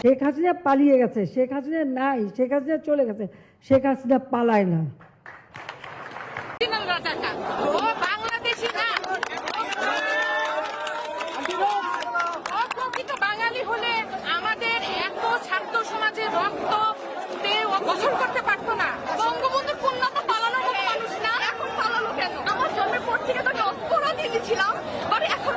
শেখ হাসিনা পালিয়ে গেছে, শেখ হাসিনা নাই, শেখ হাসিনা চলে গেছে, শেখ হাসিনা পালায় না। ও বাংলাদেশি না, ও প্রকৃত বাঙালি হলে আমাদের এত ছাত্র সমাজের রক্ত ও গোসল করতে পারতো না। বঙ্গবন্ধুর কন্যা তো পালানোর মতো মানুষ না, এখন পালালো কেন? আমার জন্মের পর থেকে তো অপরাধী ছিলাম, এখন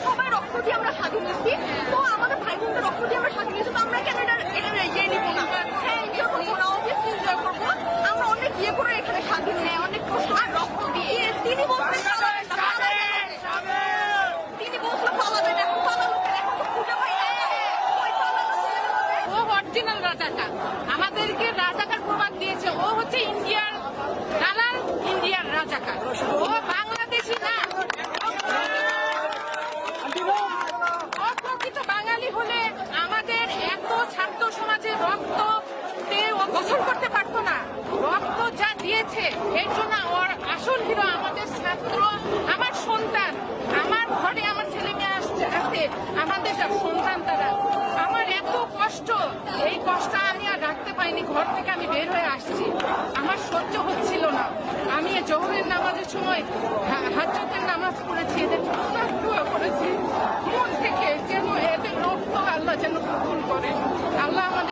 সবাই রক্ত দিয়ে আমরা স্বাধীন হয়েছি, তো আমাদের ভাই বোনদের রক্ত দিয়ে আমরা স্বাধীন হয়েছি, তো আমরা কেন এটা ইয়ে নিবো না? হ্যাঁ, এনজয় করবো না, অবভিয়াসলি এনজয় করবো। আমরা অনেক ইয়ে করে এখানে স্বাধীন হয়ে অনেক কষ্ট আর রক্ত দিয়ে তিনি বলছেন তিনি বলছিল পালাবেন, এখন পালালো কেন? এখন তো খুঁজে পাই না। ও অরিজিনাল রাজাকার, আমাদেরকে রাজাকার প্রমাণ দিয়েছে। ও হচ্ছে ইন্ডিয়ার দালাল, ইন্ডিয়ার রাজাকার। ও বাংলাদেশি না, ও প্রকৃত বাঙালি হলে আমাদের এত ছাত্র সমাজের রক্ত ও গোসল করতে পারতো না। রক্ত যা দিয়েছে এর জন্য ওর আসল হিরো আমাদের ছাত্র, আমার সন্তান, আমার ঘরে আমার ছেলে মেয়ে আছে, আমাদের সন্তান তারা। আমার এত কষ্ট, এই কষ্ট আমি আর রাখতে পারিনি, ঘর থেকে আমি বের হয়ে আসছি, আমার সহ্য হচ্ছিল না। আমি জোহরের নামাজের সময় হাজ্জাতের নামাজ পড়েছি, এদের দোয়া করেছি মন থেকে, যেন এদের রক্ত আল্লাহ যেন কবুল করে। আল্লাহ আমাদের